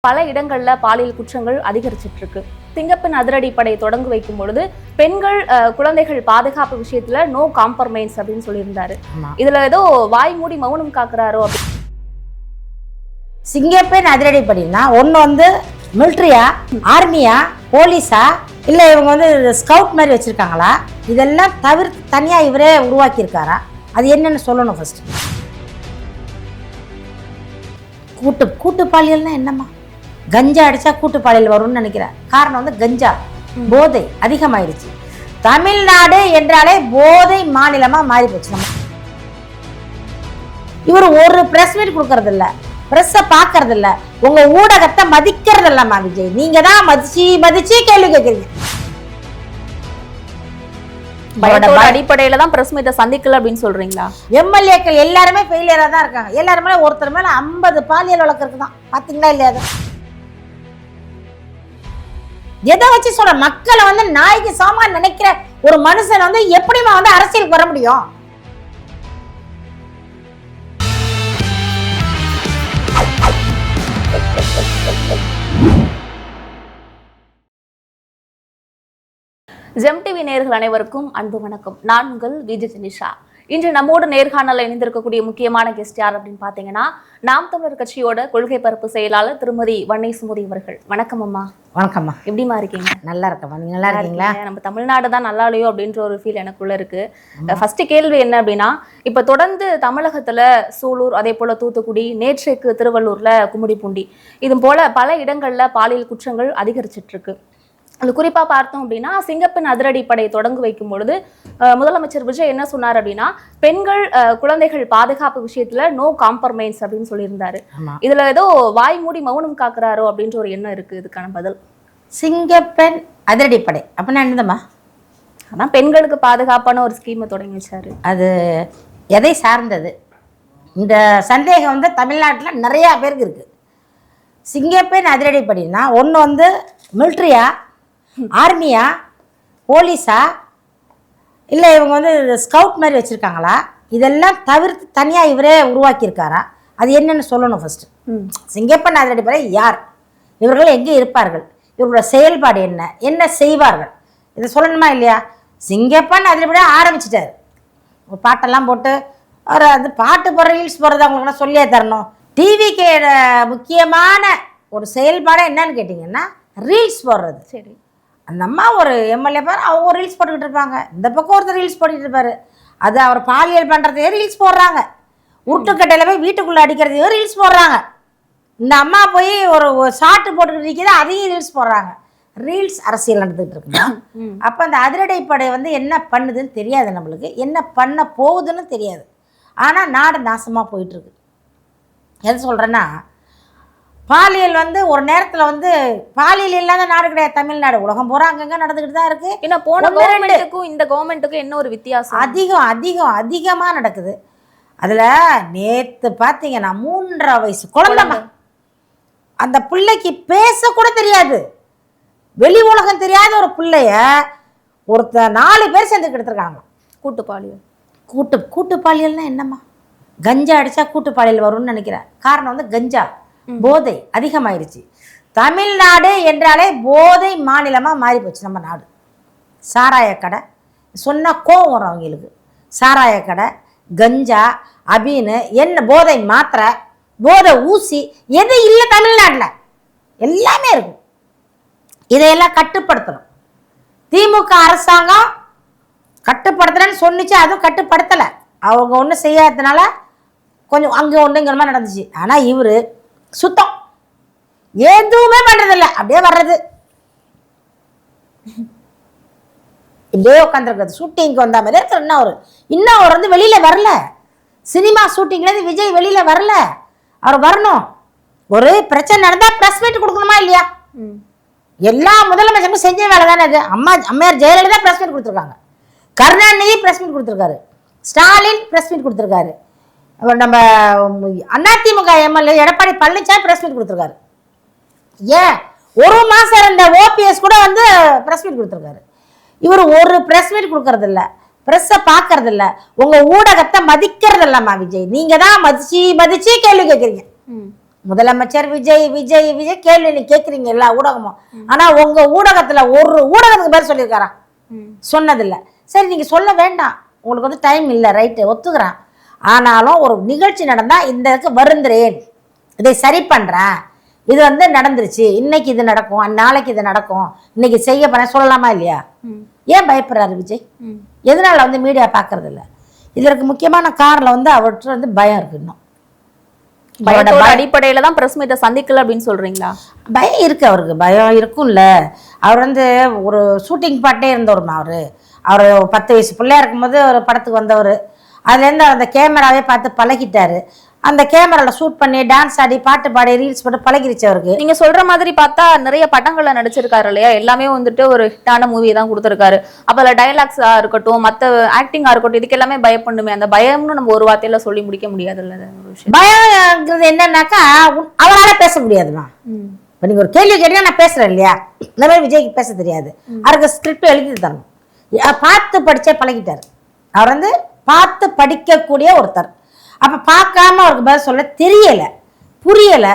பல இடங்கள்ல பாலியல் குற்றங்கள் அதிகரிச்சிட்டு இருக்கு. சிங்கப்பெண் அதிரடிப்படை தொடங்கி வைக்கும் பொழுது பெண்கள் குழந்தைகள் பாதுகாப்பு விஷயத்துல நோ காம்ப்ரமைஸ் அப்படின்னு சொல்லியிருந்தாரு. இதுல ஏதோ வாய் மூடி மௌனம் காக்குறாரோ. சிங்கப்பெண் அதிரடிப்படைனா ஒன்று வந்து மிலிட்ரியா, ஆர்மியா, போலீஸா, இல்லை இவங்க வந்து ஸ்கவுட் மாதிரி வச்சுருக்காங்களா, இதெல்லாம் தவிர்த்து தனியாக இவரே உருவாக்கியிருக்காரா, அது என்னென்னு சொல்லணும் ஃபஸ்ட்டு. கூட்டு பாலியல்னா என்னம்மா? கஞ்சா அடித்தா கூட்டு பாலியல் வரும்னு நினைக்கிறேன். காரணம் வந்து கஞ்சா போதை அதிகமாயிடுச்சு. தமிழ்நாடு என்றாலே போதை மாநிலமாக மாறி போச்சு. நம்ம இவர் ஒரு ப்ரெஸ் மீட் கொடுக்கறது இல்லை, பிரஸ்ஸை பார்க்கறது இல்ல, உங்க ஊடகத்தை மதிக்கிறது இல்லம்மா விஜய். நீங்க தான் மதிச்சு கேள்வி கேட்கறீங்க. அடிப்படையில தான் பிரஸ் மீட்டை சந்திக்கல அப்படின்னு சொல்றீங்களா? எம்எல்ஏக்கள் எல்லாருமே ஃபெயிலியரா தான் இருக்காங்க. எல்லாருமே ஒருத்தர் மேல 50 பாலியல் வழக்கு இருக்குதான். பாத்தீங்களா இல்லையா? எதை வச்சு சொல்ற? மக்களை வந்து நாய்க்கு சாமா நினைக்கிற ஒரு மனுஷன் வந்து எப்படிமா வந்து அரசியலுக்கு வர முடியும்? ஜெம் டிவி நேயர்கள் அனைவருக்கும் அன்பு வணக்கம். நான் உங்கள் விஜய் நிஷா. இன்று நம்மோடு நேர்காணல இணைந்திருக்கக்கூடிய முக்கியமான கெஸ்ட் யார் அப்படின்னு பாத்தீங்கன்னா, நாம் தமிழர் கட்சியோட கொள்கை பரப்பு செயலாளர் திருமதி வன்னை சுமதி அவர்கள். வணக்கம் அம்மா. வணக்கம்மா. எப்படிமா இருக்கீங்க? நல்லா இருக்கம்மா. நீங்க நல்லா இருக்கீங்களா? நம்ம தமிழ்நாடு தான் நல்லா இல்லையோ அப்படின்ற ஒரு ஃபீல் எனக்குள்ள இருக்கு. ஃபர்ஸ்ட் கேள்வி என்ன அப்படின்னா, இப்ப தொடர்ந்து தமிழகத்துல சூலூர், அதே போல தூத்துக்குடி, நேற்றைக்கு திருவள்ளூர்ல கும்மிடிப்பூண்டி, இது போல பல இடங்கள்ல பாலியல் குற்றங்கள் அதிகரிச்சிட்டு இருக்கு. அது குறிப்பா பார்த்தோம் அப்படின்னா, சிங்கப்பெண் அதிரடிப்படை தொடங்கி வைக்கும் பொழுது முதலமைச்சர் விஜய் என்ன சொன்னார் அப்படின்னா, பெண்கள் குழந்தைகள் பாதுகாப்பு விஷயத்துல நோ காம்ப்ரமைஸ் அப்படின்னு சொல்லியிருந்தாரு. இதுல ஏதோ வாய் மூடி மௌனம் காக்குறாரோ அப்படின்ற ஒரு எண்ணம் இருக்கு. இதுக்கான பதில்? சிங்கப்பெண் அதிரடிப்படை அப்படின்னா என்னதுமா? ஆனா பெண்களுக்கு பாதுகாப்பான ஒரு ஸ்கீமை தொடங்கி வச்சாரு. அது எதை சார்ந்தது? இந்த சந்தேகம் வந்து தமிழ்நாட்டில் நிறையா பேருக்கு இருக்கு. சிங்கப்பெண் அதிரடிப்படைனா ஒன்று வந்து மிலிட்ரியா, ஆர்மியா, போலீஸா, இல்லை இவங்க வந்து ஸ்கவுட் மாதிரி வச்சுருக்காங்களா, இதெல்லாம் தவிர்த்து தனியாக இவரே உருவாக்கியிருக்காரா, அது என்னென்னு சொல்லணும் ஃபஸ்ட்டு. சிங்கப்பெண் அதிரடிப்படை யார்? இவர்கள் எங்கே இருப்பார்கள்? இவர்களோட செயல்பாடு என்ன? என்ன செய்வார்கள்? இதை சொல்லணுமா இல்லையா? சிங்கப்பெண் அதிரடிப்படை ஆரம்பிச்சிட்டார். ஒரு பாட்டெல்லாம் போட்டு ஒரு அது பாட்டு போடுற ரீல்ஸ் போடுறது அவங்களுக்கு சொல்லியே தரணும். டிவிக்கு முக்கியமான ஒரு செயல்பாடு என்னன்னு கேட்டிங்கன்னா ரீல்ஸ் போடுறது. சரி, அந்த அம்மா ஒரு எம்எல்ஏ பாரு, அவங்க ரீல்ஸ் போட்டுக்கிட்டு இருப்பாங்க, இந்த பக்கம் ஒருத்தர் ரீல்ஸ் போட்டுக்கிட்டு இருப்பாரு. அது அவர் பாலியல் பண்ணுறதையே ரீல்ஸ் போடுறாங்க. உருட்டுக்கட்டையில் போய் வீட்டுக்குள்ளே அடிக்கிறதையே ரீல்ஸ் போடுறாங்க. இந்த அம்மா போய் ஒரு ஷார்ட்டு போட்டுக்கிட்டு இருக்கிறத அதையும் ரீல்ஸ் போடுறாங்க. ரீல்ஸ் அரசியல் நடந்துகிட்டு இருக்குங்க. அப்போ அந்த அதிரடிப்படை வந்து என்ன பண்ணுதுன்னு தெரியாது, நம்மளுக்கு என்ன பண்ண போகுதுன்னு தெரியாது. ஆனால் நாடு நாசமாக போயிட்டுருக்கு. எது சொல்கிறேன்னா, பாலியல் வந்து ஒரு நேரத்தில் வந்து பாலியல் இல்லாத நாடு கிடையாது தமிழ்நாடு. உலகம் பூரா அங்கங்கே நடந்துக்கிட்டு தான் இருக்குது. ஏன்னா போன கவர்மெண்ட்டுக்கும் இந்த கவர்மெண்ட்டுக்கும் என்ன ஒரு வித்தியாசம்? அதிகமாக நடக்குது. அதில் நேற்று பார்த்தீங்கன்னா 3.5 வயசு குழந்தை, அந்த பிள்ளைக்கு பேசக்கூட தெரியாது, வெளி உலகம் தெரியாத ஒரு பிள்ளைய ஒருத்தர் 4 பேர் சேர்ந்து எடுத்துருக்காங்க. கூட்டு பாலியல். கூட்டு பாலியல்னா என்னம்மா? கஞ்சா அடித்தா கூட்டு பாலியல் வரும்னு நினைக்கிறேன். காரணம் வந்து கஞ்சா போதை அதிகமாயிடுச்சு. தமிழ்நாடு என்றாலே போதை மாநிலமாக மாறி போச்சு நம்ம நாடு. சாராய கடை சொன்னால் கோவம் வரும் அவங்களுக்கு. சாராய கடை, கஞ்சா, அபீனு, என்ன போதை மாத்திரை, போதை ஊசி, எது இல்லை தமிழ்நாட்டில்? எல்லாமே இருக்கும். இதையெல்லாம் கட்டுப்படுத்தணும். திமுக அரசாங்கம் கட்டுப்படுத்துறேன்னு சொன்னிச்சு, அதுவும் கட்டுப்படுத்தலை. அவங்க ஒன்றும் செய்யாததுனால கொஞ்சம் அங்கே ஒன்றுங்கிற மாதிரி நடந்துச்சு. ஆனால் இவர் சுத்தம் எதுவுமே பண்றதில்ல, அப்படியே வர்றது, இப்படியே உட்காந்துருக்குறது. ஷூட்டிங்க்கு வந்த மாதிரி இருக்கிற இன்னும் அவர் வந்து வெளியில வரல. சினிமா ஷூட்டிங்லேருந்து விஜய் வெளியில வரல. அவர் வரணும். ஒரு பிரச்சனை நடந்தா பிரஸ் மீட் கொடுக்கணுமா இல்லையா? எல்லா முதலமைச்சரும் செஞ்ச வேலை தானே அது. அம்மையார் ஜெயலலிதா பிரஸ் மீட் கொடுத்துருக்காங்க, கருணாநிதி பிரஸ் மீட் கொடுத்துருக்காரு, ஸ்டாலின் பிரஸ் மீட் கொடுத்துருக்காரு, நம்ம AIADMK MLA Edappadi Palaniswami press meet கொடுத்துருக்காரு. ஏன் ஒரு மாசம் இருந்த ஓபிஎஸ் கூட வந்து பிரஸ் மீட் கொடுத்துருக்காரு. இவர் ஒரு பிரஸ் மீட் கொடுக்கறது இல்லை, பிரஸ்ஸை பார்க்கறது இல்லை, உங்க ஊடகத்தை மதிக்கிறது இல்லம்மா விஜய். நீங்க தான் மதிச்சு கேள்வி கேட்குறீங்க. முதலமைச்சர் விஜய் விஜய் விஜய் கேள்வி நீ கேட்குறீங்க எல்லா ஊடகமும். ஆனால் உங்கள் ஊடகத்தில் ஒரு ஊடகத்துக்கு பேர் சொல்லியிருக்காரா? சொன்னதில்லை. சரி, நீங்கள் சொல்ல வேண்டாம், உங்களுக்கு வந்து டைம் இல்லை, ரைட்டு, ஒத்துக்கிறேன். ஆனாலும் ஒரு நிகழ்ச்சி நடந்தால் இந்த இதுக்கு வருந்துறேன், இதை சரி பண்ணுறேன், இது வந்து நடந்துருச்சு, இன்னைக்கு இது நடக்கும், நாளைக்கு இது நடக்கும், இன்னைக்கு செய்ய பண்ண சொல்லலாமா இல்லையா? ஏன் பயப்படுறாரு விஜய்? எதனால வந்து மீடியா பார்க்கறது இல்லை? இதற்கு முக்கியமான காரணம் வந்து அவர்கிட்ட வந்து பயம் இருக்கு. இன்னும் அடிப்படையில தான் பிரஸ் மீட்டை சந்திக்கல அப்படின்னு சொல்றீங்களா? பயம் இருக்கு, அவருக்கு பயம் இருக்கும்ல. அவர் வந்து ஒரு ஷூட்டிங் பாட்டே இருந்தவருமா. அவர் 10 வயசு பிள்ளையா இருக்கும்போது ஒரு படத்துக்கு வந்தவர். அதுலேருந்து அந்த கேமராவே பார்த்து பழகிட்டாரு. அந்த கேமரால ஷூட் பண்ணி டான்ஸ் ஆடி பாட்டு பாடி ரீல்ஸ் போட்டு பழகிருச்சு அவருக்கு. நீங்க சொல்ற மாதிரி பார்த்தா நிறைய படங்கள்ல நடிச்சிருக்காரு இல்லையா? எல்லாமே வந்துட்டு ஒரு ஹிட்டான மூவி தான் கொடுத்துருக்காரு. அப்ப அதுல டைலாக்ஸா இருக்கட்டும், மத்த ஆக்டிங்கா இருக்கட்டும், இதுக்கு எல்லாமே பயப்படணுமே. அந்த பயம்னு நம்ம ஒரு வார்த்தையில சொல்லி முடிக்க முடியாதுல்ல. பயம்ங்கிறது என்னன்னாக்கா, அவரால பேச முடியாதுமா. இப்போ நீங்கள் ஒரு கேள்வி கேட்டீங்கன்னா நான் பேசுறேன் இல்லையா? இந்த மாதிரி விஜய்க்கு பேச தெரியாது. அவருக்கு ஸ்கிரிப்ட் எழுதி தரணும். பார்த்து படிச்சே பழகிட்டார். அவர் வந்து பார்த்து படிக்கக்கூடிய ஒருத்தர். அப்போ பார்க்காம அவருக்கு பதில் சொல்ல தெரியலை, புரியலை,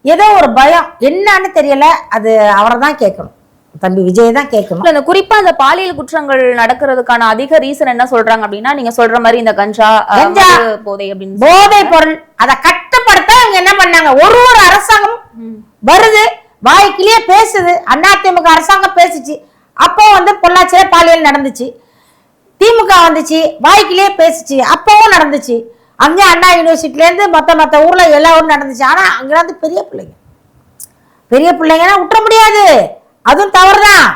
ஏதோ ஒரு பயம், என்னன்னு தெரியலை. அது அவரை தான் கேட்கணும், தம்பி விஜய் தான் கேட்கணும். இந்த குறிப்பா அந்த பாலியல் குற்றங்கள் நடக்கிறதுக்கான அதிக ரீசன் என்ன சொல்றாங்க அப்படின்னா, நீங்க சொல்ற மாதிரி இந்த கஞ்சா போதை அப்படின்னு போதை பொருள் அதை கட்டுப்படுத்த அவங்க என்ன பண்ணாங்க? ஒரு அரசாங்கம் வருது, வாய்க்கிலேயே பேசுது. அதிமுக அரசாங்கம் பேசுச்சு, அப்போ வந்து பொள்ளாச்சியில பாலியல் நடந்துச்சு. திமுக வந்துச்சு, வாய்க்கிலேயே பேசுச்சு, அப்பவும் நடந்துச்சு. அங்கே அண்ணா யூனிவர்சிட்டிலேருந்து மற்ற ஊர்ல எல்லா ஊரும் நடந்துச்சு. ஆனா அங்க வந்து பெரிய பிள்ளைங்கன்னா விட்டுற முடியாது, அதுவும் தவறுதான்.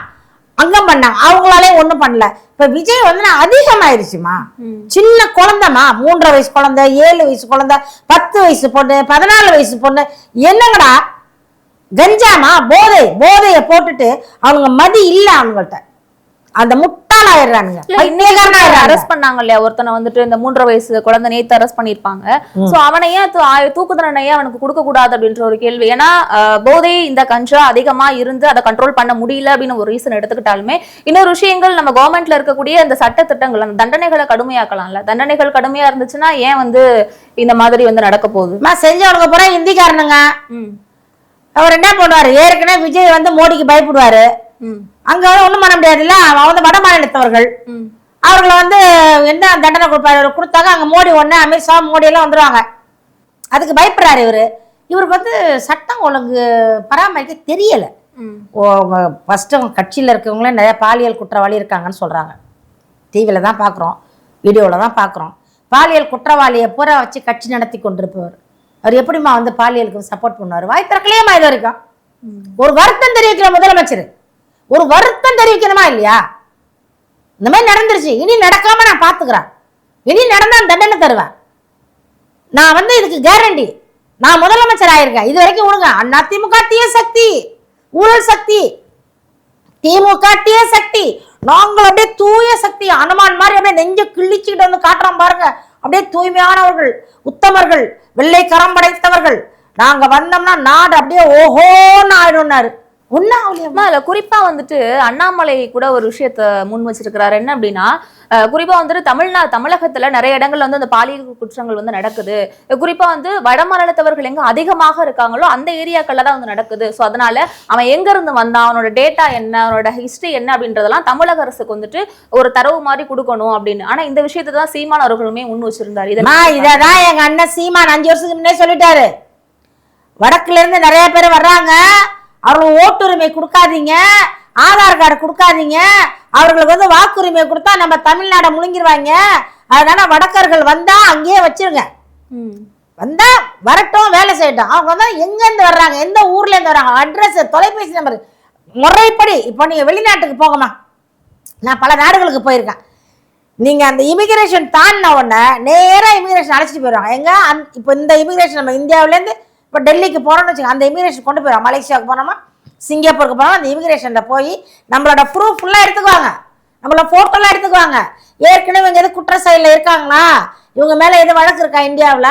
அங்க பண்ணாங்க, அவங்களாலே ஒண்ணும் பண்ணல. இப்ப விஜய் வந்து அதிகமாயிருச்சுமா. சின்ன குழந்தைமா, 3.5 வயசு குழந்தை, 7 வயசு குழந்தை, 10 வயசு பொண்ணு, 14 வயசு பொண்ணு, என்னங்கடா கஞ்சாமா, போதைய போட்டுட்டு அவங்க மதி இல்ல அவங்கள்ட்ட, அந்த முட்டாளாயிடுறானுங்க. அரெஸ்ட் பண்ணாங்க இல்லையா ஒருத்தனை வந்துட்டு, இந்த 3.5 வயசு குழந்தை நேத்து அரெஸ்ட் பண்ணிருப்பாங்க. சோ அவனை ஏன் தூக்கு தண்டனையே அவனுக்கு கொடுக்க கூடாது அப்படின்ற ஒரு கேள்வி. ஏன்னா போதை இந்த கஞ்சா அதிகமா இருந்து அதை கண்ட்ரோல் பண்ண முடியல அப்படின்னு ஒரு ரீசன் எடுத்துக்கிட்டாலுமே, இன்னொரு விஷயங்கள் நம்ம கவர்மெண்ட்ல இருக்கக்கூடிய இந்த சட்ட திட்டங்கள், அந்த தண்டனைகளை கடுமையாக்கலாம்ல. தண்டனைகள் கடுமையா இருந்துச்சுன்னா ஏன் வந்து இந்த மாதிரி வந்து நடக்க போகுது? செஞ்சவனுக்கு அப்புறம் இந்திக்காரனுங்க அவர் என்ன பண்ணுவாரு? ஏற்கனவே விஜய் வந்து மோடிக்கு பயப்படுவாரு. அங்க ஒண்ணும் பண்ண முடியாது இல்ல. அவன் வந்து வட மாநிலத்தவர்கள், அவர்களை வந்து என்ன தண்டனை கொடுப்பாரு? கொடுத்தாங்க அங்க மோடி ஒண்ணு, அமித்ஷா மோடி எல்லாம் வந்துருவாங்க. அதுக்கு பயப்படுறாரு இவருக்கு வந்து சட்டம் ஒழுங்கு பராமரிக்க தெரியல. ஃபர்ஸ்ட் அவங்க கட்சியில இருக்கவங்களே நிறைய பாலியல் குற்றவாளி இருக்காங்கன்னு சொல்றாங்க. டிவியில தான் பாக்குறோம், வீடியோல தான் பாக்குறோம். பாலியல் குற்றவாளியை பூரா வச்சு கட்சி நடத்தி கொண்டிருப்பவர் அவர் எப்படிமா வந்து பாலியலுக்கு சப்போர்ட் பண்ணுவார்? வாய் திறக்கலையேமா இது வரைக்கும். ஒரு வருத்தம் தெரிவிக்கிற முதலமைச்சர் ஒரு வருத்தம் தெரிவிக்கணுமா இல்லையா? இந்த மாதிரி நடந்துருச்சு, இனி நடக்காம நான் பாத்துக்கிறேன், இனி நடந்தா தண்டனை தருவேன், நான் வந்து இதுக்கு கேரண்டி, நான் முதலமைச்சர் ஆயிருக்கேன். இது வரைக்கும் விடுங்க. அதிமுக தீய சக்தி, ஊழல் சக்தி, திமுக தீய சக்தி, நாங்கள் அப்படியே தூய சக்தி, அனுமான் மாதிரி அப்படியே நெஞ்ச கிழிச்சுக்கிட்டு வந்து காட்டுறோம் பாருங்க. அப்படியே தூய்மையானவர்கள், உத்தமர்கள், வெள்ளை கரம் படைத்தவர்கள், நாங்க வந்தோம்னா நாடு அப்படியே ஓஹோன்னு ஆயிடும்னாரு. குறிப்பா வந்துட்டு அண்ணாமலை கூட ஒரு விஷயத்த முன் வச்சிருக்கிறாரு. என்ன அப்படின்னா, குறிப்பா வந்துட்டு தமிழகத்துல நிறைய இடங்கள்ல வந்து அந்த பாலியல் குற்றங்கள் வந்து நடக்குது. குறிப்பா வந்து வட மாநிலத்தவர்கள் எங்க அதிகமாக இருக்காங்களோ அந்த ஏரியாக்கள்ல தான் வந்து நடக்குது. சோ அதனால அவன் எங்க இருந்து வந்தான், அவனோட டேட்டா என்ன, அவனோட ஹிஸ்டரி என்ன அப்படின்றதெல்லாம் தமிழக அரசுக்கு வந்துட்டு ஒரு தரவு மாதிரி கொடுக்கணும் அப்படின்னு. ஆனா இந்த விஷயத்தை தான் சீமான் அவர்களுமே முன் வச்சிருந்தாரு. இததான் எங்க அண்ணன் சீமான் 5 வருஷத்துக்கு முன்னே சொல்லிட்டாரு. வடக்குல இருந்து நிறைய பேர் வர்றாங்க, அவர்களுக்கு ஓட்டுரிமை கொடுக்காதீங்க, ஆதார் கார்டு கொடுக்காதீங்க, அவர்களுக்கு வந்து வாக்குரிமை கொடுத்தா நம்ம தமிழ்நாடை முழுங்கிடுவாங்க, அதனால வடக்கர்கள் வந்தா அங்கேயே வச்சிருங்க, வந்தா வரட்டும், வேலை செய்யட்டும். அவங்க வந்து எங்க இருந்து வர்றாங்க, எந்த ஊர்ல இருந்து வர்றாங்க, அட்ரஸ், தொலைபேசி நம்பர் முறைப்படி. இப்போ நீங்க வெளிநாட்டுக்கு போகமா, நான் பல நாடுகளுக்கு போயிருக்கேன், நீங்க அந்த இமிகிரேஷன் தாண்டின உடனே நேராக இமிகிரேஷன் அழைச்சிட்டு போயிடுவாங்க. எங்க இப்போ இந்த இமிகிரேஷன் நம்ம இந்தியாவிலேருந்து இப்போ டெல்லிக்கு போகிறோம்னு வச்சுக்கோங்க, அந்த இமிகிரேஷன் கொண்டு போயிடும். மலேசியாவுக்கு போனோமா, சிங்கப்பூருக்கு போனோம், அந்த இமிகிரேஷனில் போய் நம்மளோட ப்ரூஃப் ஃபுல்லாக எடுத்துக்குவாங்க, நம்மளோட ஃபோட்டோலாம் எடுத்துக்குவாங்க. ஏற்கனவே இவங்க எது குற்ற செயலில் இருக்காங்களா, இவங்க மேலே எது வழக்கு இருக்கா, இந்தியாவில்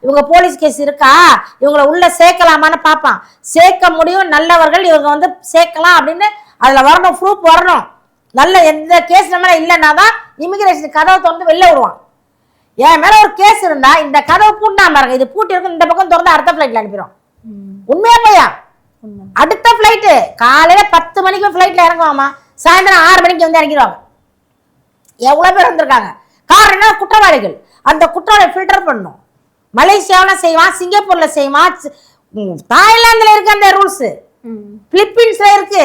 இவங்க போலீஸ் கேஸ் இருக்கா, இவங்களை உள்ளே சேர்க்கலாமான்னு பார்ப்பான். சேர்க்க முடியும், நல்லவர்கள் இவங்க வந்து சேர்க்கலாம் அப்படின்னு அதில் வரணும், ப்ரூஃப் வரணும். நல்ல எந்த கேஸ் நம்ம இல்லைன்னா தான் இமிகிரேஷன் கதவை திறந்து வெளில விடுவான். என் மேலே ஒரு கேஸ் இருந்தால் இந்த கதவை பூட்டினா பாருங்க, இது பூட்டி இருக்கும், இந்த பக்கம் திறந்து அடுத்த ஃப்ளைட்டில் அனுப்பிடும். உண்மையா போயா? உண்மை. அடுத்த ஃப்ளைட்டு காலையில 10 மணிக்கு ஃப்ளைட்ல இறங்குவாமா, சாயந்தரம் 6 மணிக்கு வந்து இறங்கிடுவாங்க. எவ்வளவு பேர் வந்திருக்காங்க. காரணம் என்ன? குற்றவாளிகள். அந்த குற்றவாளி ஃபில்டர் பண்ணணும். மலேசியாவில் செய்வான், சிங்கப்பூர்ல செய்வான், தாய்லாந்துல இருக்கு அந்த ரூல்ஸ், பிலிப்பீன்ஸ்ல இருக்கு,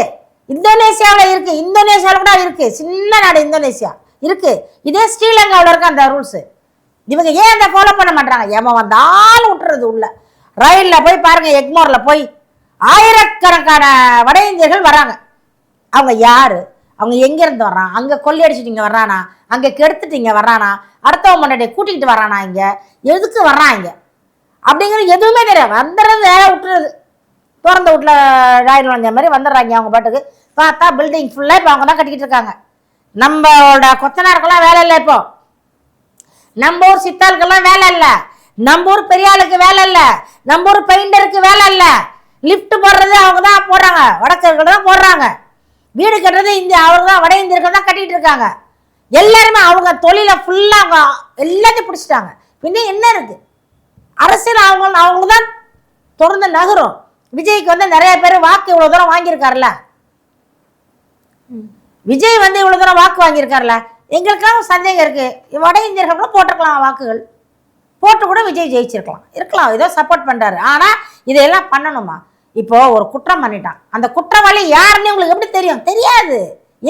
இந்தோனேசியாவில் இருக்கு, இந்தோனேசியாவில் கூட இருக்கு, சின்ன நாடு இந்தோனேசியா இருக்கு, இதே ஸ்ரீலங்காவில் இருக்கு அந்த ரூல்ஸ். இவங்க ஏன் அதை ஃபாலோ பண்ண மாட்டாங்க? ஏமா வந்தாலும் விட்டுறது உள்ள. ரயிலில் போய் பாருங்க, எக்மோரில் போய் ஆயிரக்கணக்கான வட இந்தியர்கள் வராங்க. அவங்க யாரு? அவங்க எங்கேருந்து வர்றான்? அங்கே கொள்ளையடிச்சிட்டு வர்றானா, அங்கே கெடுத்துட்டு வர்றானா, அடுத்தவங்க முன்னாடி கூட்டிகிட்டு வர்றானா, இங்கே எதுக்கு வர்றான் இங்கே அப்படிங்கிறது எதுவுமே தெரியாது. வந்துடுறது வேலை விட்டுறது, திறந்த வீட்டில் ராயில் நுழைஞ்ச மாதிரி வந்துடுறாங்க. அவங்க பாட்டுக்கு பார்த்தா பில்டிங் ஃபுல்லாக இப்போ அவங்க தான் கட்டிக்கிட்டு இருக்காங்க. நம்மளோட கொத்தனாருக்கெல்லாம் வேலை இல்லை, இப்போ நம்ம ஊர் சித்தாளுக்கெல்லாம் வேலை இல்லை, நம்ம ஊர் பெரிய ஆளுக்கு வேலை இல்லை, நம்ம ஊர் பெயிண்டருக்கு வேலை இல்லை. லிஃப்ட் போடுறது அவங்க தான் போடுறாங்க, வடக்கர்கள் தான் போடுறாங்க. வீடு கட்டுறது இந்தியா அவங்க தான், வட இந்தியர்கள் தான் கட்டிகிட்டு இருக்காங்க. எல்லாருமே அவங்க தொழிலை ஃபுல்லாக அவங்க எல்லாத்தையும் பிடிச்சிட்டாங்க. பின்ன என்ன இருக்குது? அரசியல் அவங்க தான் தொடர்ந்து நகரும். விஜய்க்கு வந்து நிறைய பேர் வாக்கு இவ்வளோ தூரம் வாங்கியிருக்காருல்ல, விஜய் வந்து இவ்வளோ தூரம் வாக்கு வாங்கியிருக்காருல்ல, எங்களுக்கெல்லாம் சந்தேகம் இருக்குது. வட இந்தியர்கள் கூட போட்டிருக்கலாம் வாக்குகள், போட்டு கூட விஜய் ஜெயிச்சிருக்கலாம், ஏதோ சப்போர்ட் பண்ணுறாரு. ஆனால் இதையெல்லாம் பண்ணணுமா? இப்போ ஒரு குற்றம் பண்ணிட்டான், அந்த குற்றவாளி யாருன்னு உங்களுக்கு எப்படி தெரியும்? தெரியாது.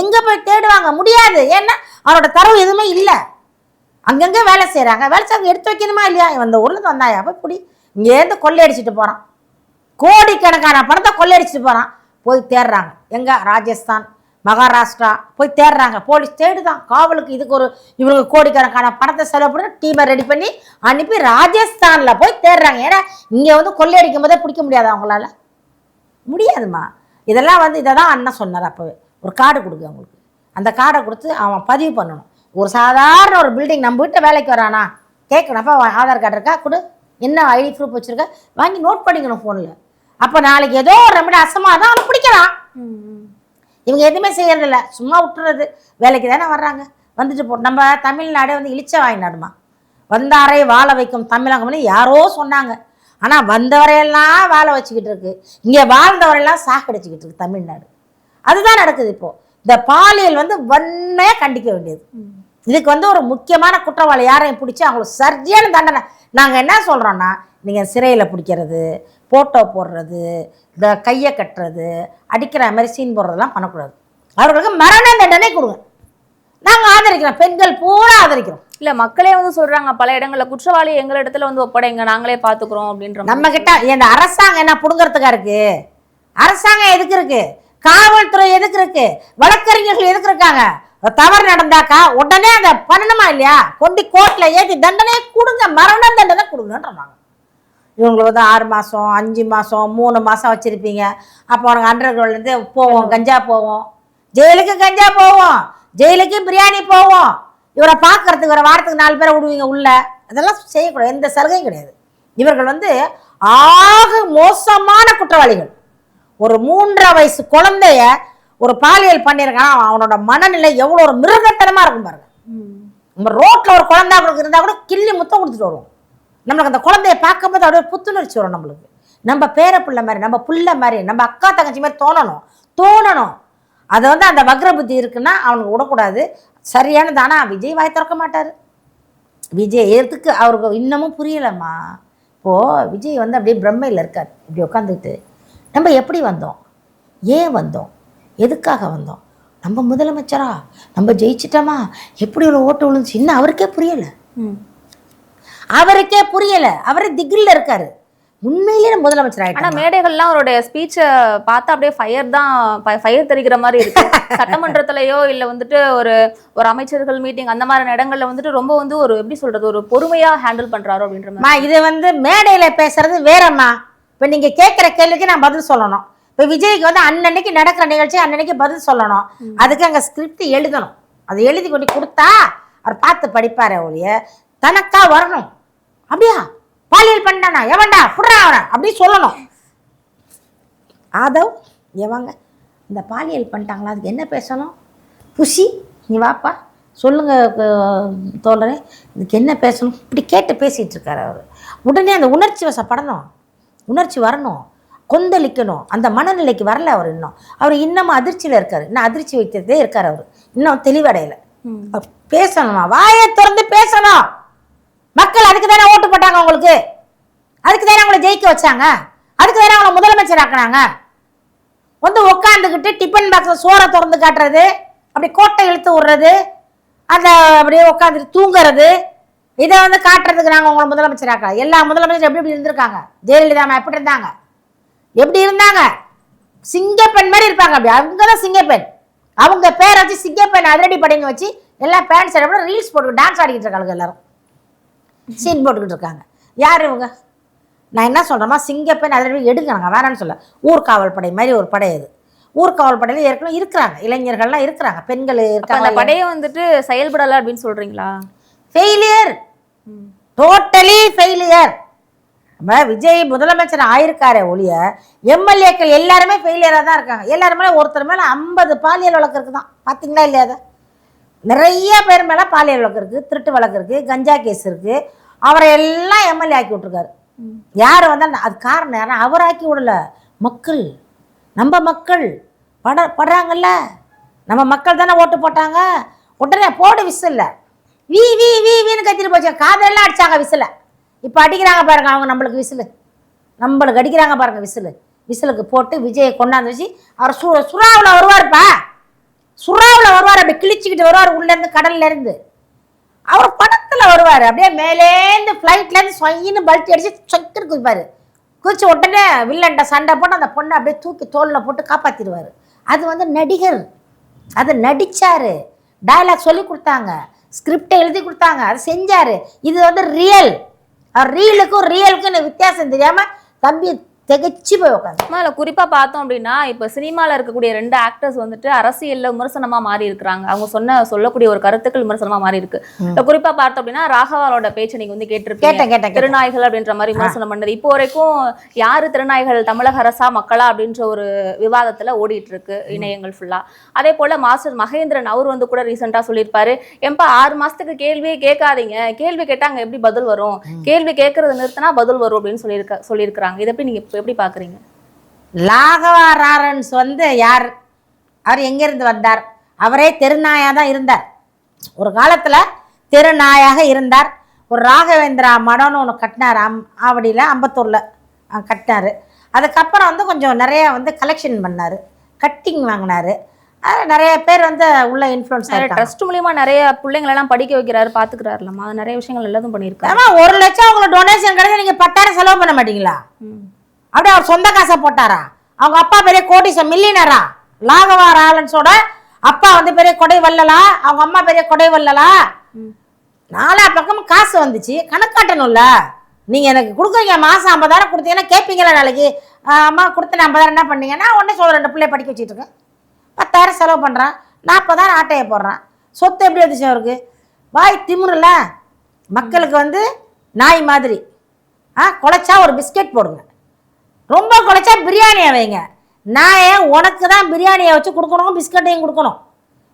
எங்கே போய் தேடுவாங்க? முடியாது. ஏன்னா அவனோட தரவு எதுவுமே இல்லை. அங்கங்கே வேலை செய்கிறாங்க, வேலை செய்ய எடுத்து வைக்கணுமா இல்லையா? இந்த ஊர்லேருந்து வந்தாயா போய் இப்படி இங்கேருந்து கொள்ளையடிச்சிட்டு போகிறான், கோடிக்கணக்கான பணத்தை கொள்ளையடிச்சிட்டு போகிறான். போய் தேடுறாங்க, எங்கே? ராஜஸ்தான், மகாராஷ்டிரா போய் தேடுறாங்க. போலீஸ் தேடுதான், காவலுக்கு இதுக்கு ஒரு இவங்க கோடிக்கணக்கான பணத்தை செலவு பண்ணி டீமை ரெடி பண்ணி அனுப்பி ராஜஸ்தானில் போய் தேடுறாங்க. ஏன்னா இங்கே வந்து கொள்ளையடிக்கும் போதே பிடிக்க முடியாது, அவங்களால முடியாதுமா. இதெல்லாம் வந்து இதை தான் அண்ணன் சொன்னார். அப்போவே ஒரு கார்டு கொடுங்க அவங்களுக்கு, அந்த கார்டை கொடுத்து அவன் பதிவு பண்ணணும். ஒரு சாதாரண ஒரு பில்டிங் நம்ம வீட்டை வேலைக்கு வரானா கேட்கணும், அப்போ ஆதார் கார்டு இருக்கா கொடு, என்ன ஐடி ப்ரூஃப் வச்சுருக்க வாங்கி நோட் பண்ணிக்கணும் ஃபோனில். அப்போ நாளைக்கு ஏதோ ஒரு ரெமடி அசமாக அவனை பிடிக்கலாம். இவங்க எதுவுமே செய்யறதில்ல, சும்மா விட்டுறது. வேலைக்கு தானே வர்றாங்க, வந்துட்டு நம்ம தமிழ்நாடே வந்து இழிச்ச வாங்கினாடுமா. வந்தாரை வாழ வைக்கும் தமிழகம்னு யாரோ சொன்னாங்க. ஆனால் வந்தவரையெல்லாம் வாழ வச்சுக்கிட்டு இருக்கு, இங்கே வாழ்ந்தவரையெல்லாம் சாக்கடிச்சுக்கிட்டு இருக்கு தமிழ்நாடு. அதுதான் நடக்குது இப்போ. இந்த பாலியல் வந்து வன்மையாக கண்டிக்க வேண்டியது. இதுக்கு வந்து ஒரு முக்கியமான குற்றவாளி யாரையும் பிடிச்சி அவங்களுக்கு சரியான தண்டனை. நாங்கள் என்ன சொல்கிறோன்னா, நீங்கள் சிறையில் பிடிக்கிறது, ஃபோட்டோ போடுறது, இந்த கையை கட்டுறது, அடிக்கிற மாதிரி சீன் போடுறதெல்லாம் பண்ணக்கூடாது. அவர்களுக்கு மரண தண்டனை கொடுங்க. நாங்கள் ஆதரிக்கிறோம், பெண்கள் பூரா ஆதரிக்கிறோம். இல்ல மக்களே வந்து சொல்றாங்க பல இடங்கள்ல, குற்றவாளி எங்க இடத்துல வந்து ஒப்படைங்க, நாங்களே பாத்துக்கிறோம் அப்படின்ற. நம்ம கிட்ட இந்த அரசாங்கம் என்ன புடுங்கிறதுக்கா இருக்கு? அரசாங்கம் எதுக்கு இருக்கு? காவல்துறை எதுக்கு இருக்கு? வழக்கறிஞர்கள் எதுக்கு இருக்காங்க? தவறு நடந்தாக்கா உடனே அதை பண்ணணுமா இல்லையா? கொண்டு கோர்ட்ல ஏற்றி தண்டனை கொடுங்க, மரண தண்டனை கொடுங்கன்றாங்க. இவங்களுக்கு வந்து 6 மாதம் 5 மாதம் 3 மாதம் வச்சுருப்பீங்க. அப்போ உனக்கு அண்டர்கிரவுண்ட்லேருந்து போவோம், கஞ்சா போவோம், ஜெயிலுக்கு கஞ்சா போவோம், ஜெயிலுக்கு பிரியாணி போவோம். இவரை பார்க்கறதுக்கு ஒரு வாரத்துக்கு 4 பேரை விடுவீங்க உள்ள. அதெல்லாம் செய்யக்கூடாது, எந்த சலுகையும் கிடையாது. இவர்கள் வந்து ஆக மோசமான குற்றவாளிகள். ஒரு 3.5 வயசு குழந்தைய ஒரு பாலியல் பண்ணியிருக்கான், அவனோட மனநிலை எவ்வளோ ஒரு மிருகத்தனமாக இருக்கும் பாருங்க. நம்ம ரோட்டில் ஒரு குழந்தை இருந்தால் கூட கிள்ளி முத்தம் கொடுத்துட்டு வருவோம். நம்மளுக்கு அந்த குழந்தைய பார்க்கும்போது அப்படியே புத்துணர்ச்சி வரும். நம்மளுக்கு நம்ம பேர பிள்ளை மாதிரி, நம்ம பிள்ளை மாதிரி, நம்ம அக்கா தங்கச்சி மாதிரி தோணணும். அதை வந்து அந்த வக்ர புத்தி இருக்குன்னா அவனுக்கு விடக்கூடாது. சரியானதானா விஜய் வாய் திறக்க மாட்டார். விஜய் எதுக்கு அவருக்கு இன்னமும் புரியலம்மா. இப்போது விஜய் வந்து அப்படியே பிரம்மையில் இருக்கார். இப்படி உட்காந்துக்கிட்டு நம்ம எப்படி வந்தோம், ஏன் வந்தோம், எதுக்காக வந்தோம், நம்ம முதலமைச்சரா, நம்ம ஜெயிச்சிட்டோமா, எப்படி ஒரு ஓட்டு விழுந்துச்சு, இன்னும் அவருக்கே புரியலை. அவரே திகில்ல இருக்காரு. உண்மையிலேயே முதலமைச்சர் ஆயிட்டாரு. ஆனா மேடைகள்லாம் அவருடைய ஸ்பீச்சை பார்த்தா அப்படியே ஃபயர் தெரிக்கிற மாதிரி இருக்கு. சட்டமன்றத்திலயோ இல்ல வந்துட்டு ஒரு அமைச்சர்கள் மீட்டிங் அந்த மாதிரி இடங்கள்ல வந்துட்டு ரொம்ப வந்து ஒரு எப்படி சொல்றது, ஒரு பொறுமையா ஹேண்டில் பண்றாரு அப்படின்ற மாதிரி. இது வந்து மேடையில பேசுறது வேறம்மா. இப்ப நீங்க கேட்கிற கேள்விக்கு நான் பதில் சொல்லணும். இப்போ விஜய்க்கு வந்து அன்னன்னைக்கு நடக்கிற நிகழ்ச்சி அன்னன்னைக்கு பதில் சொல்லணும். அதுக்கு அங்கே ஸ்கிரிப்ட் எழுதணும். அதை எழுதி கொண்டு கொடுத்தா அவர் பார்த்து படிப்பார். ஒழிய தனக்கா வரணும். அப்படியா பாலியல் பண்ணானா எவன்டா புடுறா அவனை அப்படி சொல்லணும். ஆதவ் எவங்க இந்த பாலியல் பண்ணிட்டாங்களா, அதுக்கு என்ன பேசணும்? புஷி நீ வாப்பா சொல்லுங்க தோழரே, இதுக்கு என்ன பேசணும்? இப்படி கேட்டு பேசிகிட்டு இருக்காரு அவர். உடனே அந்த உணர்ச்சி வசப்படணும். உணர்ச்சி வரணும், கொந்தளிக்கணும். அந்த மனநிலைக்கு வரல அவர். அவர் இன்னமும் அதிர்ச்சியில் இருக்கார். இன்னும் அதிர்ச்சி வைக்கிறதே இருக்கார் அவர். இன்னும் தெளிவடையலை. பேசணுமா? வாயை திறந்து பேசணும். மக்கள் அதுக்கு தானே ஓட்டு போட்டாங்க உங்களுக்கு, அதுக்கு தானே அவங்களை ஜெயிக்க வச்சாங்க, அதுக்கு தானே அவங்களை முதலமைச்சர் ஆக்குனாங்க. வந்து உட்காந்துக்கிட்டு டிஃபன் பாக்ஸில் சோறை திறந்து காட்டுறது, அப்படி கோட்டை இழுத்து விடுறது, அந்த அப்படியே உட்காந்துட்டு தூங்குறது, இதை வந்து காட்டுறதுக்கு நாங்கள் உங்களை முதலமைச்சர் ஆக்கலாம். எல்லா முதலமைச்சரும் எப்படி இருந்திருக்காங்க? ஜெயலலிதா எப்படி இருந்தாங்க? எப்படி இருந்தாங்க? சிங்கப்பெண் மாதிரி இருப்பாங்க. அப்படி அவங்க தான் சிங்கப்பெண். அவங்க பேரை வச்சு சிங்கப்பெண் அதிரடி படைங்க வச்சு எல்லாம் பேண்ட் சைடு ரீல்ஸ் போட்டு டான்ஸ் ஆடிக்கிட்டு இருக்காங்க. எல்லாரும் சீன் போட்டுக்கிட்டு இருக்காங்க. யார் இவங்க? நான் என்ன சொல்கிறேன்னா, சிங்கப்பெண் அதிரடி எடுக்கிறாங்க, வேறான்னு சொல்ல. ஊர்காவல் படை மாதிரி ஒரு படை அது. ஊர்காவல் படையில ஏற்கனவே இருக்கிறாங்க, இளைஞர்கள்லாம் இருக்கிறாங்க, பெண்கள் இருக்காங்க. அந்த படையை வந்துட்டு செயல்படலை அப்படின்னு சொல்கிறீங்களா? Failure, totally failure. நம்ம விஜய் முதலமைச்சர் ஆயிருக்காரே ஒழிய எம்எல்ஏக்கள் எல்லாருமே ஃபெயிலியராக தான் இருக்காங்க. எல்லாருமே ஒருத்தர் மேலே 50 பாலியல் வழக்கு இருக்குது தான். பார்த்தீங்களா இல்லையா? அதை நிறைய பேர் மேலே பாலியல் வழக்கு இருக்குது, திருட்டு வழக்கு இருக்குது, கஞ்சா கேஸ் இருக்குது. அவரை எல்லாம் எம்எல்ஏ ஆக்கி விட்ருக்காரு. யார் வந்தால் அது காரணம் யாரும் அவர் ஆக்கி விடல, மக்கள். நம்ம மக்கள் படுறாங்கல்ல, நம்ம மக்கள் தானே ஓட்டு போட்டாங்க. உடனே போடு விசில் வீ வீ வீ வீன்னு கத்திட்டு போச்சு, காதெல்லாம் அடிச்சாங்க விசில. இப்போ அடிக்கிறாங்க பாருங்க அவங்க நம்மளுக்கு விசில், நம்மளுக்கு அடிக்கிறாங்க பாருங்க விசில். விசிலுக்கு போட்டு விஜயை கொண்டாந்து வச்சு அவர் சுறாவில் வருவார்ப்பா, சுறாவில் வருவார். அப்படி கிழிச்சிக்கிட்டு வருவார் உள்ளேருந்து, கடல்லேருந்து. அவர் படத்தில் வருவார், அப்படியே மேலேருந்து ஃப்ளைட்லேருந்து சொயின்னு பல்ட்டி அடித்து சொக்கிட்டு குதிப்பார். குதிச்சு உடனே வில்லன்ட்ட சண்டை போட்டு அந்த பொண்ணை அப்படியே தூக்கி தோளில் போட்டு காப்பாற்றிடுவார். அது வந்து நடிகர், அது நடித்தார், டயலாக் சொல்லி கொடுத்தாங்க, ஸ்கிரிப்டை எழுதி கொடுத்தாங்க, அதை செஞ்சார். இது வந்து ரியல். ரீலுக்கும் ரியலுக்கும் வித்தியாசம் தெரியாமல் தம்பி திகச்சு போய் உட்காந்து. அதில் குறிப்பாக பார்த்தோம் அப்படின்னா, இப்போ சினிமாவில் இருக்கக்கூடிய 2 ஆக்டர்ஸ் வந்துட்டு அரசியலில் விமர்சனமாக மாறி இருக்கிறாங்க. அவங்க சொல்லக்கூடிய ஒரு கருத்துக்கள் விமர்சனமாக மாறி இருக்கு. இப்போ குறிப்பாக பார்த்தோம் அப்படின்னா, ராகவாலோட பேச்சை நீங்கள் வந்து கேட்டிருப்பீங்க, திருநாய்கள் அப்படின்ற மாதிரி விமர்சனம் பண்ணது. இப்போ வரைக்கும் யாரு திருநாய்கள், தமிழக அரசா மக்களா அப்படின்ற ஒரு விவாதத்தில் ஓடிட்டு இருக்கு இணையங்கள் ஃபுல்லாக. அதே போல் மாஸ்டர் மகேந்திரன் அவர் வந்து கூட ரீசெண்டாக சொல்லியிருப்பாரு, ஏன்பா 6 மாதத்துக்கு கேள்வியே கேட்காதீங்க, கேள்வி கேட்டாங்க எப்படி பதில் வரும், கேள்வி கேட்கறது நிறுத்தினா பதில் வரும் அப்படின்னு சொல்லியிருக்கிறாங்க. இதை எப்படி நீங்கள் எப்படி பாக்குறீங்க? ராகவா லாரன்ஸ் வந்து யார்? அவர் எங்கிருந்து வந்தார்? அவரே தெருநாயாக தான் இருந்தார். ஒரு காலத்தில் தெருநாயாக இருந்தார். ஒரு ராகவேந்திரா மடம்னு ஒன்று கட்டினார், ஆவடியில், அம்பத்தூரில் கட்டினார். அதுக்கப்புறம் வந்து கொஞ்சம் நிறைய வந்து கலெக்ஷன் பண்ணார், கட்டிங் வாங்கினார். நிறைய பேர் வந்து உள்ள இன்ஃப்ளூயன்ஸ் ட்ரஸ்ட் மூலியமா நிறைய பிள்ளைங்களெல்லாம் படிக்க வைக்கிறாரு, பார்த்துக்கிறாருலாமா. அது நிறைய விஷயங்கள் எல்லாத்தையும் பண்ணியிருக்காரு. ஆமாம், 1 லட்சம் உங்களுக்கு டொனேஷன் கிடையாது, நீங்கள் 10,000 செலவு பண்ண மாட்டீங்களா? அப்படியே அவர் சொந்த காசை போட்டாரா? அவங்க அப்பா பெரிய கோடீஸ்வரர், மில்லியனரா? ராகவா லாரன்ஸோட அப்பா வந்து பெரிய கொடை வல்லலா, அவங்க அம்மா பெரிய கொடை வல்லலா. 4 பக்கமும் காசு வந்துச்சு, கணக்காட்டணும்ல. நீங்கள் எனக்கு கொடுக்குறீங்க, மாதம் 50,000 கொடுத்தீங்கன்னா கேட்பீங்களா நாளைக்கு? அம்மா கொடுத்தேன் 50,000 என்ன பண்ணீங்கன்னா உடனே சொல்ல 2 பிள்ளைய படிக்க வச்சுட்டு இருக்கேன், 10,000 செலவு பண்ணுறான், 40,000 ஆட்டையை போடுறான். சொத்து எப்படி வந்துச்சு அவருக்கு? வாய் திமுறல. மக்களுக்கு வந்து நாய் மாதிரி குலைச்சா ஒரு பிஸ்கெட் போடுங்க, ரொம்ப குலைச்சா பிரியாணியை வைங்க. நாயை உனக்கு தான் பிரியாணியை வச்சு கொடுக்கணும், பிஸ்கட்டையும் கொடுக்கணும்.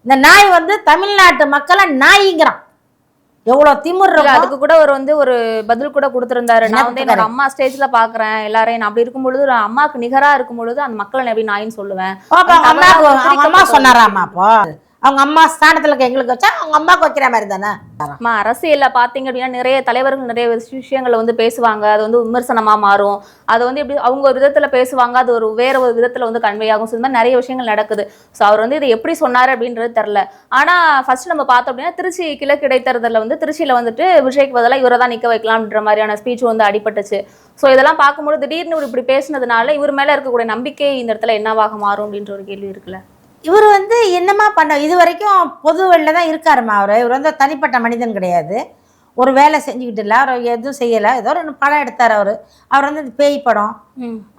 இந்த நாய் வந்து தமிழ்நாட்டு மக்களை நாய்ங்கிறான். எவ்வளோ திமுர் இருக்கு. அதுக்கு கூட ஒரு வந்து ஒரு பதில் கூட கொடுத்துருந்தாரு. நான் வந்து என்னோட அம்மா ஸ்டேஜ்ல பாக்குறேன் எல்லாரையும், நான் அப்படி இருக்கும் பொழுது அம்மாவுக்கு நிகரா இருக்கும் பொழுது அந்த மக்களை எப்படி நாயின்னு சொல்லுவேன். அவங்க அம்மா சொன்னாராமா? அப்போ அவங்க அம்மா ஸ்தானத்துல இருக்க எங்களுக்கு வச்சா அவங்க அம்மாவுக்கு வைக்கிற மாதிரி தானே. அரசியல்ல பாத்தீங்க அப்படின்னா நிறைய தலைவர்கள் நிறைய விஷயங்களை வந்து பேசுவாங்க, அது வந்து விமர்சனமா மாறும். அது வந்து எப்படி அவங்க ஒரு விதத்துல பேசுவாங்க, அது ஒரு வேற ஒரு விதத்துல வந்து கன்வே ஆகும். ஸோ இந்த மாதிரி நிறைய விஷயங்கள் நடக்குது. ஸோ அவர் வந்து இதை எப்படி சொன்னாரு அப்படின்றது தெரியல. ஆனா ஃபர்ஸ்ட் நம்ம பார்த்தோம் அப்படின்னா, திருச்சி கிழக்கு இடைத்தேர்தலில் வந்து திருச்சியில வந்துட்டு விஜய்க்கு பதிலாக இவரை தான் நிக்க வைக்கலாம்ன்ற மாதிரியான ஸ்பீச் வந்து அடிபட்டுச்சு. ஸோ இதெல்லாம் பார்க்கும்போது திடீர்னு ஒரு இப்படி பேசினதுனால இவர் மேல இருக்கக்கூடிய நம்பிக்கை இந்த இடத்துல என்னவாக மாறும் அப்படின்ற ஒரு கேள்வி இருக்குல்ல. இவர் வந்து என்னமா பண்ண, இது வரைக்கும் பொது வெளில தான் இருக்காருமா. இவர் வந்து தனிப்பட்ட மனிதன் கிடையாது, ஒரு வேலை செஞ்சுக்கிட்டு இல்லை, அவர் எதுவும் செய்யலை. ஏதோ ஒரு படம் எடுத்தார் அவர் வந்து இந்த பேய் படம்,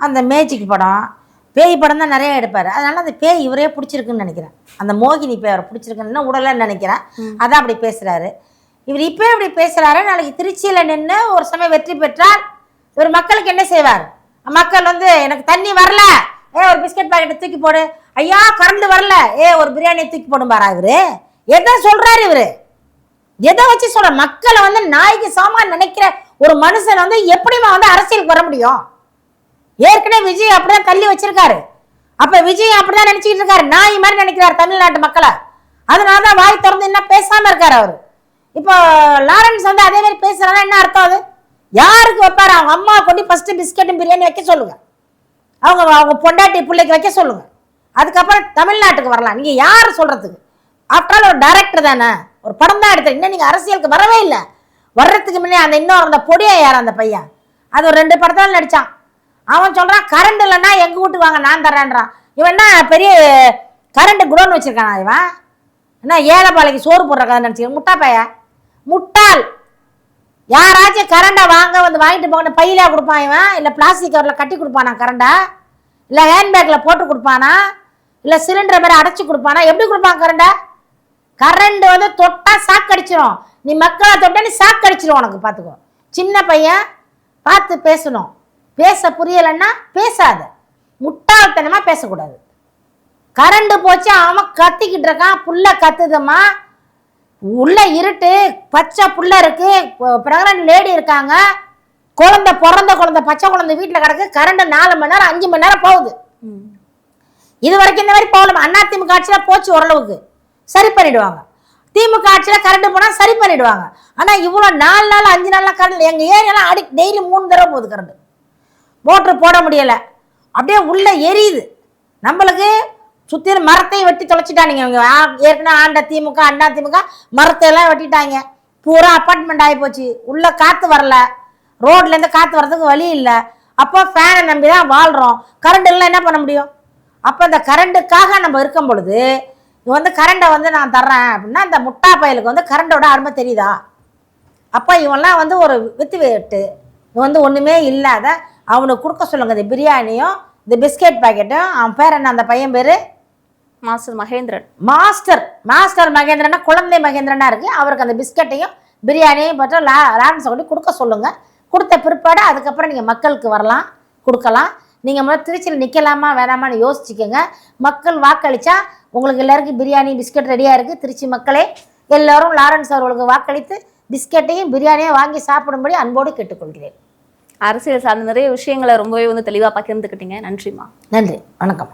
அந்த மேஜிக் படம், பேய் படம் தான் நிறைய எடுப்பார். அதனால அந்த பேய் இவரே பிடிச்சிருக்குன்னு நினைக்கிறேன், அந்த மோகினி பேய் அவரை பிடிச்சிருக்குன்னு உடலன்னு நினைக்கிறேன். அதான் அப்படி பேசுகிறாரு இவர். இப்போ இப்படி பேசுகிறாரு, நாளைக்கு திருச்சியில் நின்று ஒரு சமயம் வெற்றி பெற்றால் இவர் மக்களுக்கு என்ன செய்வார்? மக்கள் வந்து எனக்கு தண்ணி வரல, ஒரு பிஸ்கட் பாக்கெட்டை தூக்கி போடு, ஐயா கரண்ட் வரல, ஒரு பிரியாணியை தூக்கி போடும் பாரா. இவரு எதை சொல்றாரு? இவரு எதை வச்சு சொல்ற? மக்களை வந்து நாய்க்கு சாமான் நினைக்கிற ஒரு மனுஷன் வந்து எப்படிமா வந்து அரசியலுக்கு வர முடியும்? ஏற்கனவே விஜய் அப்படிதான் தள்ளி வச்சிருக்காரு. அப்ப விஜய் அப்படிதான் நினைச்சிட்டு இருக்காரு, நாய் மாதிரி நினைக்கிறார் தமிழ்நாட்டு மக்களை. அதனாலதான் வாய் திறந்து என்ன பேசாம இருக்காரு அவரு. இப்போ லாரன்ஸ் வந்து அதே மாதிரி பேசுறாங்க, என்ன அர்த்தம்? அது யாருக்கு வைப்பாரு? அவங்க அம்மா கொண்டு ஃபர்ஸ்ட் பிஸ்கெட்டும் பிரியாணி வைக்க சொல்லுங்க, அவங்க பொண்டாட்டி பிள்ளைக்கு வைக்க சொல்லுங்க, அதுக்கப்புறம் தமிழ்நாட்டுக்கு வரலாம். நீங்க யாரு சொல்றதுக்கு? ஆஃப்டர் ஆல் ஒரு டைரக்டர் தானே, ஒரு படம் தான் எடுத்து. இன்னும் நீங்க அரசியலுக்கு வரவே இல்லை. வர்றதுக்கு முன்னே அந்த இன்னும் அந்த பொடியா யார் அந்த பையன், அது ஒரு 2 படத்தாலும் நடிச்சான். அவன் சொல்றான் கரண்ட் இல்லைன்னா எங்க வீட்டுக்கு வாங்க நான் தரேன்றான். இவன் என்ன பெரிய கரண்ட் குடோன்னு வச்சிருக்கானா? இவன் என்ன ஏழைப்பாளைக்கு சோறு போடுற கதை நினைச்சிருக்க? முட்டா பைய, முட்டாள். யாராச்சும் கரண்டை வாங்க வந்து வாங்கிட்டு போகணும் பையில கொடுப்பான் இவன், இல்லை பிளாஸ்டிக் கவரில் கட்டி கொடுப்பானா கரண்டை, இல்லை ஹேண்ட்பேக்கில் போட்டு கொடுப்பானா, இல்லை சிலிண்டரை மாதிரி அடைச்சி கொடுப்பானா? எப்படி கொடுப்பான் கரண்டை? கரண்ட் வந்து தொட்டா சாக்கடிச்சிடும். நீ மக்களை தொட்டா நீ சாக்கடிச்சிடும் உனக்கு. பார்த்துக்கோ, சின்ன பையன் பார்த்து பேசணும். பேச புரியலைன்னா பேசாத, முட்டாள்தனமா பேசக்கூடாது. கரண்ட் போச்சு, அவன் கத்திக்கிட்டு இருக்கான், புள்ள கத்துதம்மா, உள்ள இருட்டு, பச்சை புள்ள இருக்கு, பிரெக்னன்ட் லேடி இருக்காங்க, பிறந்த குழந்தை பச்சை குழந்தை வீட்டில் கிடக்கு, கரண்ட் 4 மணி நேரம் 5 மணி நேரம் போகுது. இது வரைக்கும் இந்த மாதிரி போகலாம். அதிமுக ஆட்சியில் போச்சு, ஓரளவுக்கு சரி பண்ணிடுவாங்க. திமுக ஆட்சியில் கரண்ட் போனால் சரி பண்ணிடுவாங்க. ஆனால் இவ்வளோ 4 நாள் 5 நாள்லாம் கரண்ட் எங்கள் ஏரியாலாம் டெய்லி 3 தடவை போகுது கரண்ட். மோட்ரு போட முடியலை, அப்படியே உள்ள எரியுது. நம்மளுக்கு சுற்றி மரத்தையும் வெட்டி தொலைச்சிட்டானுங்க இவங்க. ஏற்கனவே ஆண்ட திமுக அண்ணா திமுக மரத்தையெல்லாம் வெட்டிட்டாங்க. பூரா அப்பார்ட்மெண்ட் ஆகி போச்சு. உள்ள காற்று வரல, ரோட்லேருந்து காற்று வர்றதுக்கு வழி இல்லை. அப்போ ஃபேனை நம்பி தான் வாழ்கிறோம். கரண்ட் எல்லாம் என்ன பண்ண முடியும்? அப்போ இந்த கரண்ட்டுக்காக நம்ம இருக்கும் பொழுது வந்து கரண்டை வந்து நான் தர்றேன் அப்படின்னா இந்த முட்டா பயலுக்கு வந்து கரண்டோட அருமை தெரியுதா? அப்போ இவன்லாம் வந்து ஒரு வித்து வெட்டு, இவன் வந்து ஒன்றுமே இல்லாத அவனுக்கு கொடுக்க சொல்லுங்க இந்த பிரியாணியும் இந்த பிஸ்கெட் பாக்கெட்டும். அவன் பேர் என்ன? அந்த பையன் பேர் மாஸ்டர் மகேந்திரன். மாஸ்டர் மகேந்திரனா குழந்தை மகேந்திரனா இருக்கு. அவருக்கு அந்த பிஸ்கெட்டையும் பிரியாணியும் பற்றி லாரன்ஸ் கொண்டு கொடுக்க சொல்லுங்க. கொடுத்த பிற்பாடு அதுக்கப்புறம் நீங்கள் மக்களுக்கு வரலாம், கொடுக்கலாம். நீங்கள் முதல்ல திருச்சியில் நிற்கலாமா வேணாமான்னு யோசிச்சுக்கோங்க. மக்கள் வாக்களித்தா உங்களுக்கு எல்லாருக்கும் பிரியாணி பிஸ்கெட் ரெடியாக இருக்குது. திருச்சி மக்களே எல்லோரும் லாரன்ஸ் அவர்களுக்கு வாக்களித்து பிஸ்கெட்டையும் பிரியாணியும் வாங்கி சாப்பிடும்படி அன்போடு கேட்டுக்கொள்கிறேன். அரசியல் சார்ந்த நிறைய விஷயங்களை ரொம்பவே வந்து தெளிவாக பகிர்ந்துக்கிட்டீங்க. நன்றிம்மா. நன்றி, வணக்கம்.